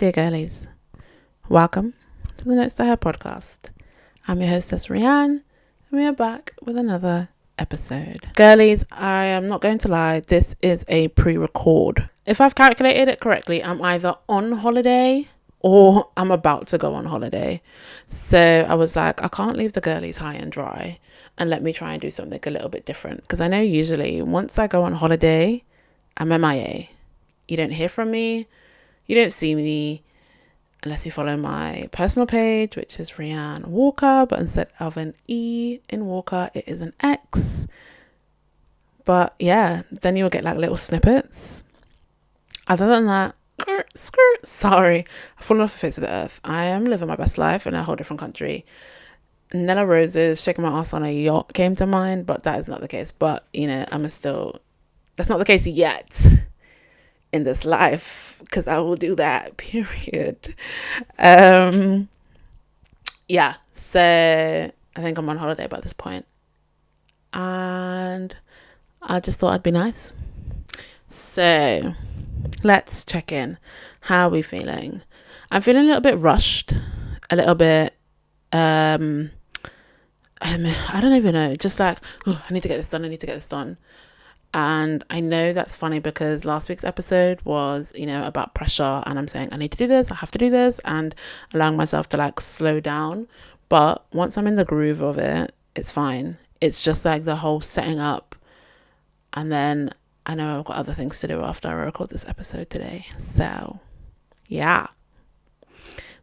Dear girlies, welcome to the Notes to Her podcast. I'm your hostess Rianne, and we are back with another episode. Girlies, I am not going to lie, this is a pre-record. If I've calculated it correctly, I'm either on holiday or I'm about to go on holiday. So I was like, I can't leave the girlies high and dry, and let me try and do something a little bit different. Because I know usually once I go on holiday, I'm MIA. You don't hear from me. You don't see me unless you follow my personal page, which is Rianne Walker, but instead of an E in Walker, it is an X. But yeah, then you'll get like little snippets. Other than that, sorry, I've fallen off the face of the earth. I am living my best life in a whole different country. Nella Rose's shaking my ass on a yacht came to mind, but that is not the case. But you know, that's not the case yet in this life, because I will do that, period. Yeah, so I think I'm on holiday by this point, and I just thought I'd be nice. So let's check in. How are we feeling? I'm feeling a little bit rushed, a little bit I don't even know, just like, oh, I need to get this done. And I know that's funny because last week's episode was, about pressure, and I'm saying I need to do this, I have to do this, and allowing myself to like slow down. But once I'm in the groove of it, it's fine. It's just like the whole setting up, and then I know I've got other things to do after I record this episode today. So yeah,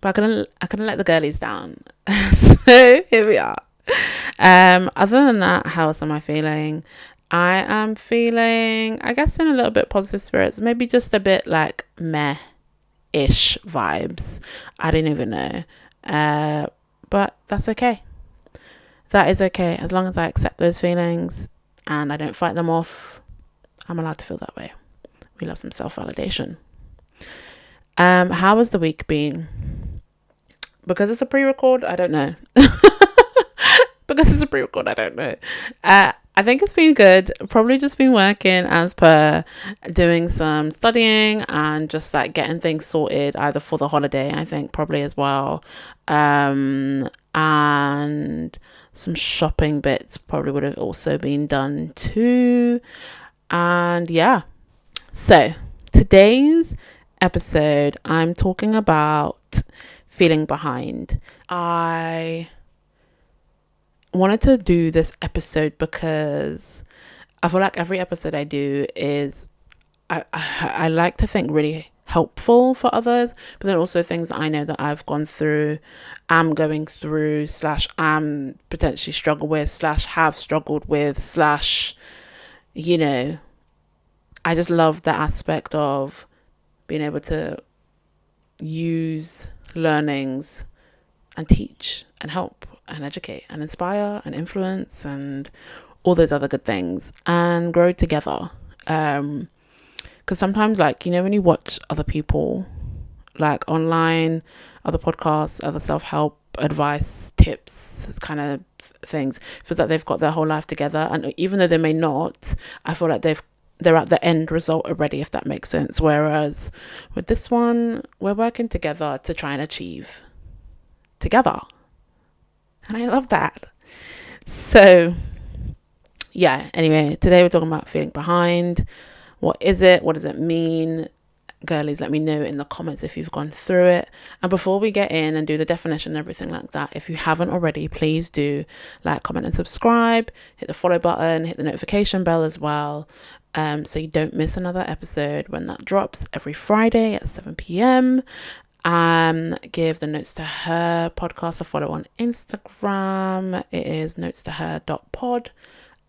but I couldn't let the girlies down. So here we are. Other than that, how else am I feeling? I am feeling, I guess, in a little bit positive spirits, maybe just a bit like meh-ish vibes. I don't even know. But that's okay. That is okay. As long as I accept those feelings and I don't fight them off, I'm allowed to feel that way. We love some self-validation. How has the week been? Because it's a pre-record, I don't know. I think it's been good. Probably just been working as per, doing some studying and just like getting things sorted either for the holiday, I think probably as well. And some shopping bits probably would have also been done too. And yeah. So today's episode, I'm talking about feeling behind. I wanted to do this episode because I feel like every episode I do is I like to think really helpful for others, but then also things that I know that I've gone through, am going through, / am potentially struggle with, / have struggled with, / I just love the aspect of being able to use learnings and teach and help and educate and inspire and influence and all those other good things and grow together. Because sometimes, like, when you watch other people, like online, other podcasts, other self-help advice, tips, kind of things, it feels like they've got their whole life together, and even though they may not, I feel like they're at the end result already, if that makes sense. Whereas with this one, we're working together to try and achieve together. And I love that. So yeah, anyway, today we're talking about feeling behind. What is it? What does it mean? Girlies, let me know in the comments if you've gone through it. And before we get in and do the definition and everything like that, if you haven't already, please do like, comment and subscribe. Hit the follow button, hit the notification bell as well, so you don't miss another episode when that drops every Friday at 7 p.m. Give the Notes to Her podcast a follow on Instagram. It is notestoher.pod.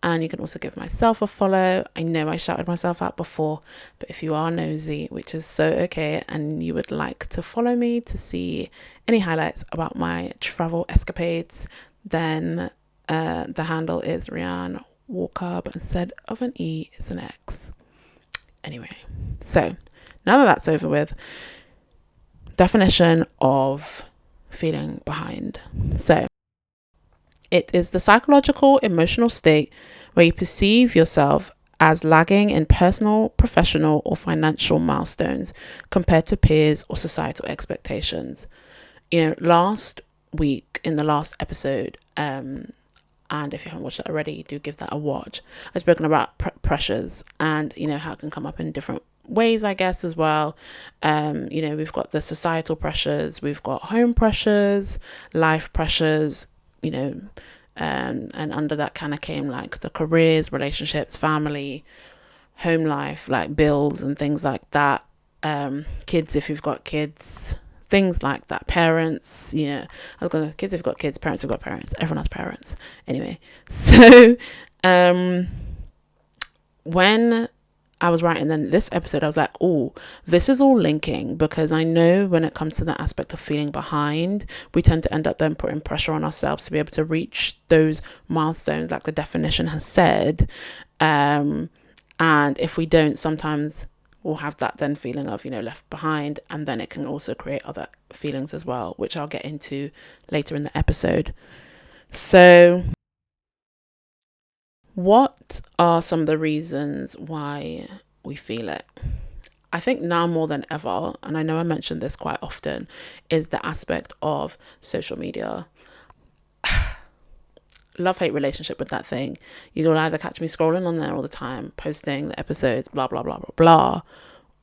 And you can also give myself a follow. I know I shouted myself out before, but if you are nosy, which is so okay, and you would like to follow me to see any highlights about my travel escapades, then the handle is Rianne Walker, but instead of an E, it's an X. Anyway, so now that that's over with, definition of feeling behind. So it is the psychological, emotional state where you perceive yourself as lagging in personal, professional, or financial milestones compared to peers or societal expectations. Last week in the last episode, and if you haven't watched that already, do give that a watch. I've spoken about pressures and, how it can come up in different ways, I guess, as well. We've got the societal pressures, we've got home pressures, life pressures, and under that kind of came like the careers, relationships, family, home life, like bills and things like that. Kids, if you've got kids, things like that. Parents, kids have got kids, parents have got parents, everyone has parents. Anyway, so when I was writing then this episode, I was like, oh, this is all linking, because I know when it comes to the aspect of feeling behind, we tend to end up then putting pressure on ourselves to be able to reach those milestones, like the definition has said. And if we don't, sometimes we'll have that then feeling of, left behind, and then it can also create other feelings as well, which I'll get into later in the episode. So what are some of the reasons why we feel it? I think now more than ever, and I know I mentioned this quite often, is the aspect of social media. Love-hate relationship with that thing. You'll either catch me scrolling on there all the time, posting the episodes, blah, blah, blah, blah, blah,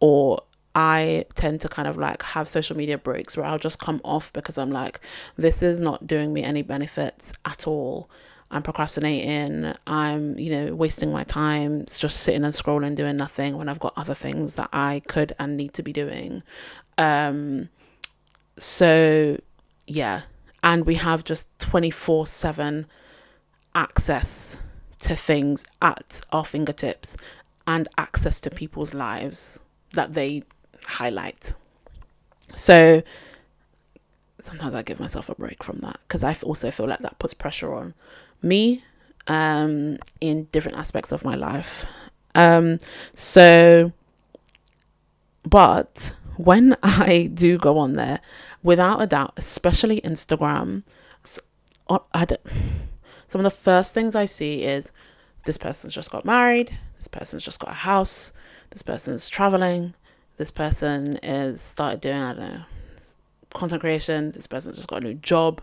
or I tend to kind of like have social media breaks where I'll just come off because I'm like, this is not doing me any benefits at all. I'm procrastinating. I'm, wasting my time. It's just sitting and scrolling, doing nothing when I've got other things that I could and need to be doing. So yeah. And we have just 24/7 access to things at our fingertips and access to people's lives that they highlight. So sometimes I give myself a break from that, because I also feel like that puts pressure on me in different aspects of my life. But when I do go on there, without a doubt, especially Instagram, some of the first things I see is this person's just got married, this person's just got a house, this person's traveling, this person is started doing, I don't know, content creation, this person's just got a new job.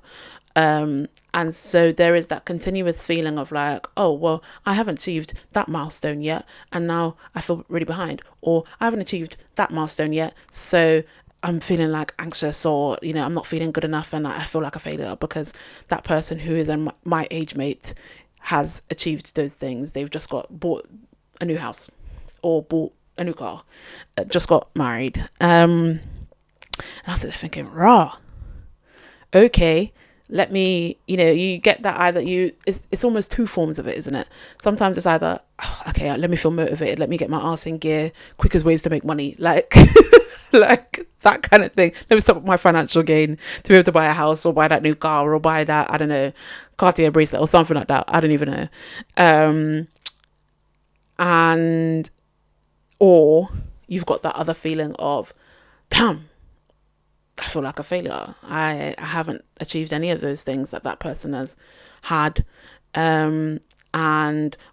And so there is that continuous feeling of like, oh, well, I haven't achieved that milestone yet, and now I feel really behind, or I haven't achieved that milestone yet, so I'm feeling like anxious, or, I'm not feeling good enough, and I feel like a failure because that person who is in my age mate has achieved those things. They've just bought a new house, or bought a new car, just got married. And I was thinking, okay, let me, you get that either it's almost two forms of it, isn't it? Sometimes it's either, okay, let me feel motivated, let me get my ass in gear, quickest ways to make money, like like that kind of thing. Let me stop my financial gain to be able to buy a house, or buy that new car, or buy that, I don't know, Cartier bracelet or something like that. I don't even know. And or you've got that other feeling of, damn, I feel like a failure. I haven't achieved any of those things that person has had. And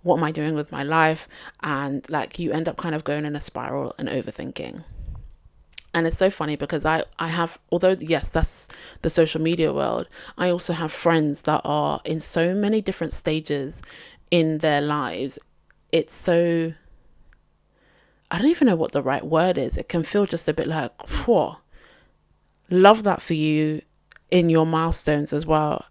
what am I doing with my life? And like, you end up kind of going in a spiral and overthinking. And it's so funny because I have, although yes, that's the social media world, I also have friends that are in so many different stages in their lives. It's so, I don't even know what the right word is. It can feel just a bit like, whoa, love that for you in your milestones as well.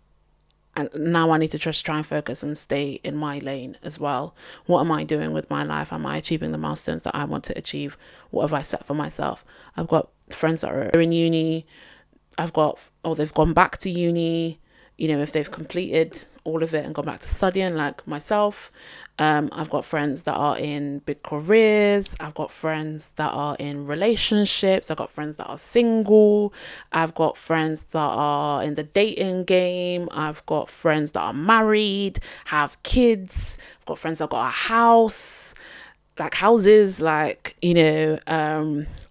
And now I need to just try and focus and stay in my lane as well. What am I doing with my life? Am I achieving the milestones that I want to achieve? What have I set for myself? I've got friends that are in uni. They've gone back to uni, if they've completed all of it and gone back to studying, like myself. I've got friends that are in big careers. I've got friends that are in relationships. I've got friends that are single. I've got friends that are in the dating game. I've got friends that are married, have kids. I've got friends that got a house, like houses, like, I've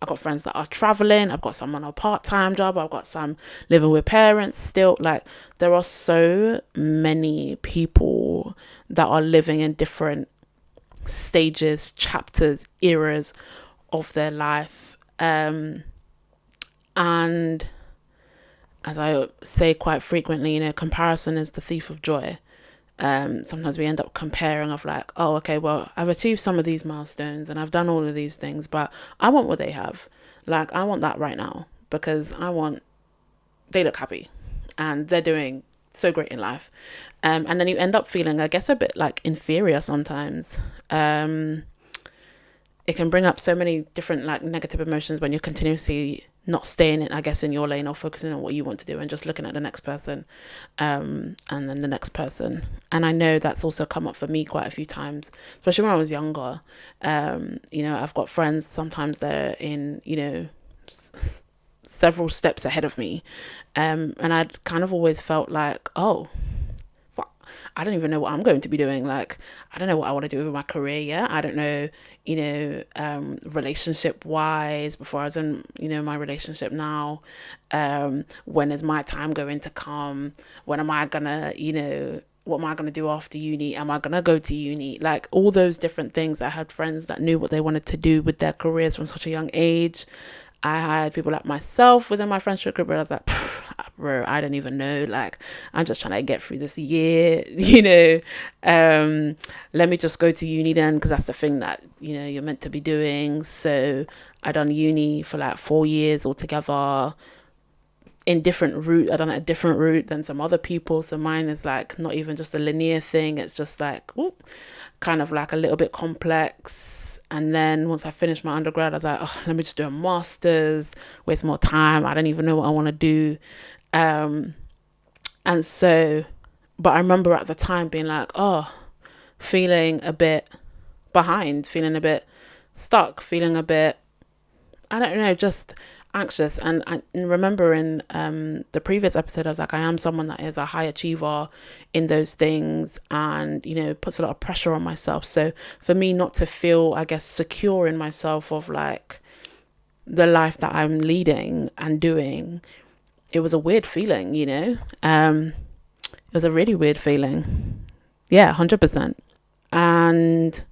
got friends that are traveling. I've got some on a part-time job. I've got some living with parents still. Like, there are so many people that are living in different stages, chapters, eras of their life. And as I say quite frequently, comparison is the thief of joy. Sometimes we end up comparing of like, oh, okay, well, I've achieved some of these milestones and I've done all of these things, but I want what they have. Like, I want that right now because they look happy and they're doing so great in life. And then you end up feeling, I guess, a bit like inferior sometimes. It can bring up so many different like negative emotions when you're continuously not staying in, I guess, in your lane or focusing on what you want to do and just looking at the next person, and then the next person. And I know that's also come up for me quite a few times, especially when I was younger. I've got friends, sometimes they're in, several steps ahead of me. And I'd kind of always felt like, oh, I don't even know what I'm going to be doing. Like, I don't know what I want to do with my career yet. I don't know, relationship wise, before I was in, my relationship now. When is my time going to come? When am I gonna, what am I going to do after uni? Am I going to go to uni? Like, all those different things. I had friends that knew what they wanted to do with their careers from such a young age. I had people like myself within my friendship group, but I was like, bro, I don't even know. Like, I'm just trying to get through this year, let me just go to uni then, because that's the thing that, you're meant to be doing. So I done uni for like 4 years altogether in different route. I done a different route than some other people. So mine is like not even just a linear thing. It's just like, kind of like a little bit complex. And then once I finished my undergrad, I was like, oh, let me just do a master's, waste more time. I don't even know what I want to do. And so, but I remember at the time being like, oh, feeling a bit behind, feeling a bit stuck, feeling a bit, I don't know, just anxious. And I remember in the previous episode, I was like, I am someone that is a high achiever in those things and, puts a lot of pressure on myself. So for me not to feel, I guess, secure in myself of like the life that I'm leading and doing, it was a weird feeling, it was a really weird feeling. Yeah, 100%. And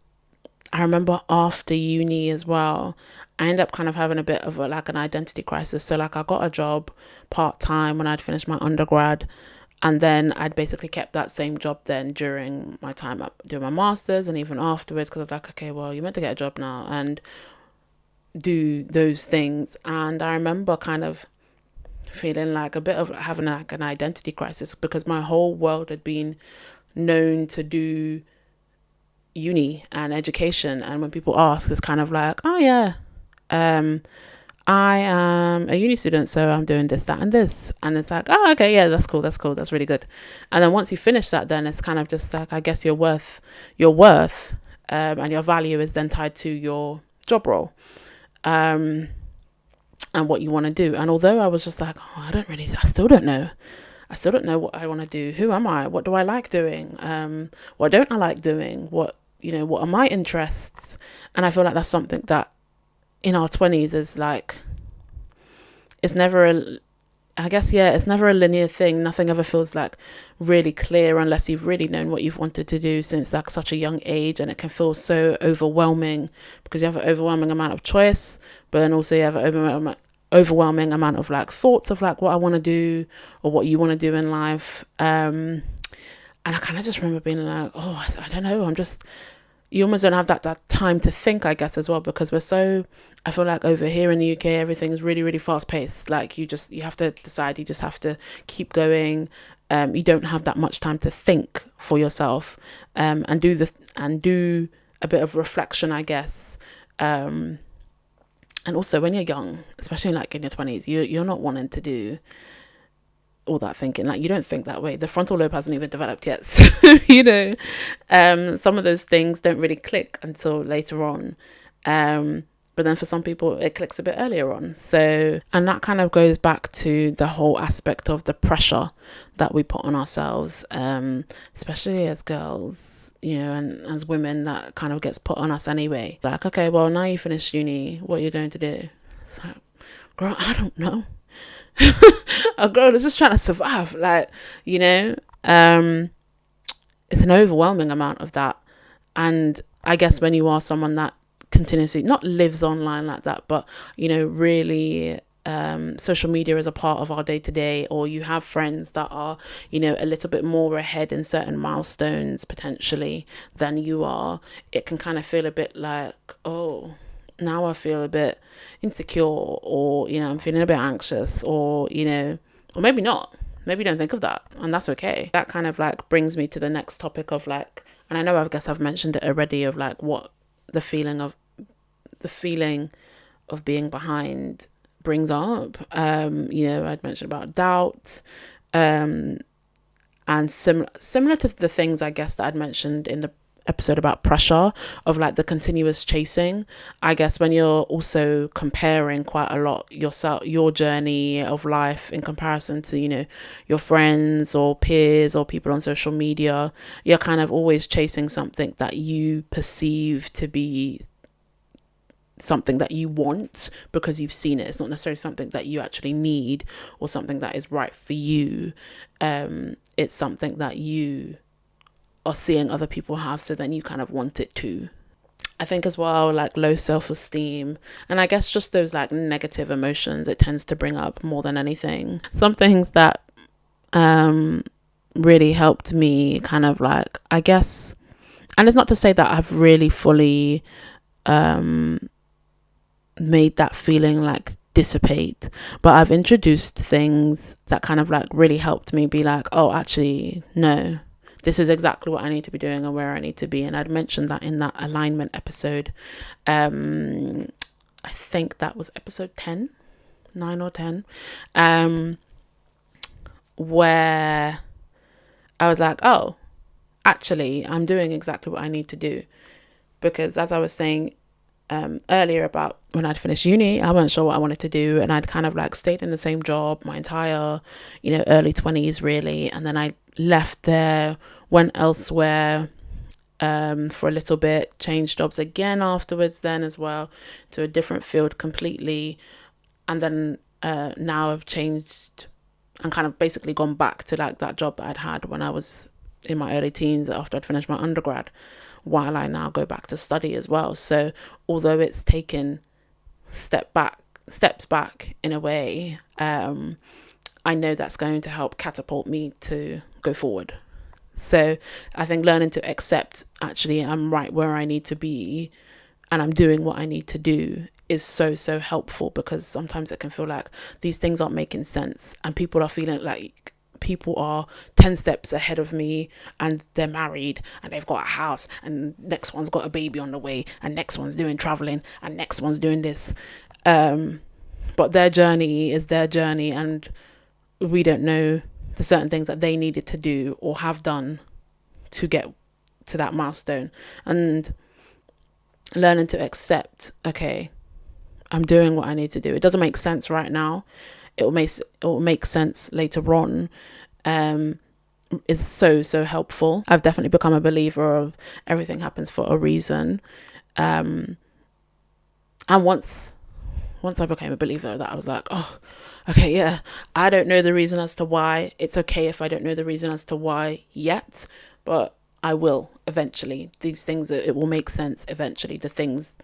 I remember after uni as well, I ended up kind of having a bit of an identity crisis. So like I got a job part-time when I'd finished my undergrad, and then I'd basically kept that same job then during my time up doing my master's and even afterwards, because I was like, okay, well, you're meant to get a job now and do those things. And I remember kind of feeling like a bit of having like an identity crisis, because my whole world had been known to do uni and education, and when people ask, it's kind of like, oh yeah, I am a uni student, so I'm doing this, that, and this. And it's like, oh, okay, yeah, that's cool, that's really good. And then once you finish that, then it's kind of just like, I guess your worth, and your value is then tied to your job role, and what you want to do. And although I was just like, oh, I still don't know what I want to do. Who am I? What do I like doing? What don't I like doing? What are my interests? And I feel like that's something that in our 20s is like, it's never it's never a linear thing. Nothing ever feels like really clear unless you've really known what you've wanted to do since like such a young age. And it can feel so overwhelming because you have an overwhelming amount of choice, but then also you have an overwhelming amount of like thoughts of like what I want to do or what you want to do in life. And I kind of just remember being like, oh, I don't know. You almost don't have that time to think, I guess, as well, because I feel like over here in the UK, everything is really, really fast paced. Like you have to decide, you just have to keep going. You don't have that much time to think for yourself, and do a bit of reflection, I guess. And also when you're young, especially like in your 20s, you're not wanting to do all that thinking. Like you don't think that way. The frontal lobe hasn't even developed yet. So, some of those things don't really click until later on. But then for some people it clicks a bit earlier on. So, and that kind of goes back to the whole aspect of the pressure that we put on ourselves, especially as girls, and as women, that kind of gets put on us anyway. Like, okay, well, now you finished uni, what are you going to do? It's like, girl, I don't know. A girl is just trying to survive, like, it's an overwhelming amount of that. And I guess when you are someone that continuously not lives online like that, but really social media is a part of our day to day, or you have friends that are a little bit more ahead in certain milestones potentially than you are, it can kind of feel a bit like, oh, now I feel a bit insecure, or I'm feeling a bit anxious, or or maybe not. Maybe you don't think of that, and that's okay. That kind of like brings me to the next topic of like, and I know I guess I've mentioned it already, of like what the feeling of being behind brings up. I'd mentioned about doubt, and similar to the things I guess that I'd mentioned in the episode about pressure, of like the continuous chasing. I guess when you're also comparing quite a lot your journey of life in comparison to your friends or peers or people on social media, you're kind of always chasing something that you perceive to be something that you want because you've seen it. It's not necessarily something that you actually need or something that is right for you. It's something that you are seeing other people have, so then you kind of want it too. I think as well, like low self-esteem, and I guess just those like negative emotions it tends to bring up more than anything. Some things that really helped me kind of like, I guess, and it's not to say that I've really fully made that feeling like dissipate, but I've introduced things that kind of like really helped me be like, oh, actually no, this is exactly what I need to be doing and where I need to be. And I'd mentioned that in that alignment episode. I think that was episode 9 or 10, where I was like, oh, actually I'm doing exactly what I need to do. Because as I was saying earlier about when I'd finished uni, I wasn't sure what I wanted to do, and I'd kind of like stayed in the same job my entire early 20s really, and then I left there, went elsewhere for a little bit, changed jobs again afterwards then as well, to a different field completely, and then now I've changed and kind of basically gone back to like that job that I'd had when I was in my early teens after I'd finished my undergrad, while I now go back to study as well. So although it's taken steps back in a way, I know that's going to help catapult me to go forward. So I think learning to accept, actually I'm right where I need to be and I'm doing what I need to do, is so helpful, because sometimes it can feel like these things aren't making sense and people are feeling like people are 10 steps ahead of me, and they're married and they've got a house, and next one's got a baby on the way, and next one's doing traveling, and next one's doing this, but their journey is their journey, and we don't know the certain things that they needed to do or have done to get to that milestone. And learning to accept, okay, I'm doing what I need to do. It doesn't make sense right now, it will make sense later on, is so helpful. I've definitely become a believer of everything happens for a reason, and once I became a believer, that I was like, oh, okay, yeah, I don't know the reason as to why. It's okay if I don't know the reason as to why yet, but I will eventually. These things, it will make sense eventually. The things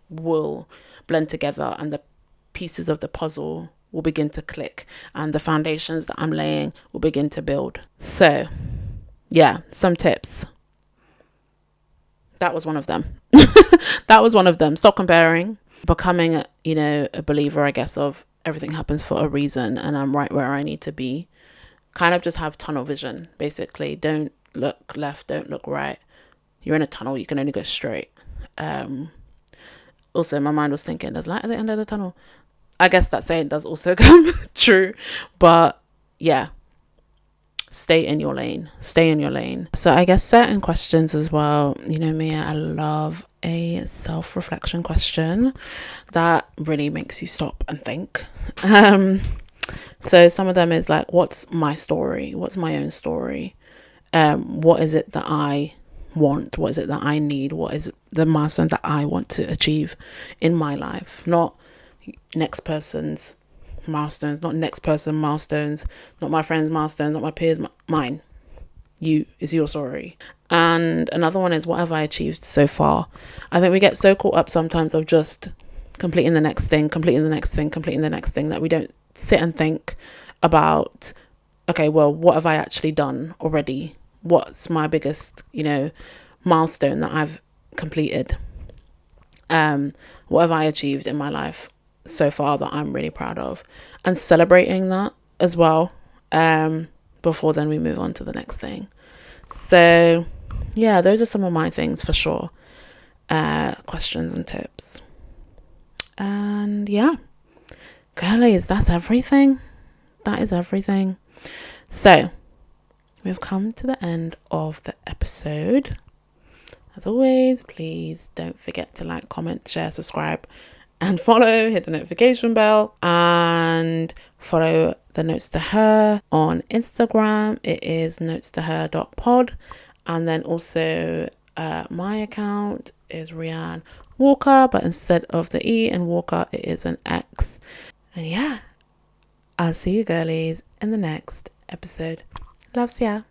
will blend together and the pieces of the puzzle will begin to click, and the foundations that I'm laying will begin to build. So yeah, some tips. That was one of them. Stop comparing. Becoming a believer, I guess, of everything happens for a reason and I'm right where I need to be. Kind of just have tunnel vision, basically. Don't look left, don't look right. You're in a tunnel, you can only go straight. Also, my mind was thinking, there's light at the end of the tunnel. I guess that saying does also come true, but yeah, stay in your lane. So I guess certain questions as well, me, I love a self-reflection question that really makes you stop and think. So some of them is like, what's my story? What's my own story? What is it that I want? What is it that I need? What is the milestones that I want to achieve in my life? Not next person's milestones, not my friend's milestones, not my peers, mine. you, it's your story. And another one is, what have I achieved so far? I think we get so caught up sometimes of just completing the next thing, that we don't sit and think about, okay, well, what have I actually done already? What's my biggest, milestone that I've completed? What have I achieved in my life so far that I'm really proud of? And celebrating that as well, before then we move on to the next thing. So yeah, those are some of my things for sure. Questions and tips. And yeah, girlies, that's everything. That is everything. So we've come to the end of the episode. As always, please don't forget to like, comment, share, subscribe, and follow. Hit the notification bell and follow the Notes to Her on Instagram. It is notestoher.pod. And then also my account is Rianne Walker, but instead of the E in Walker, it is an X. And yeah, I'll see you girlies in the next episode. Loves ya.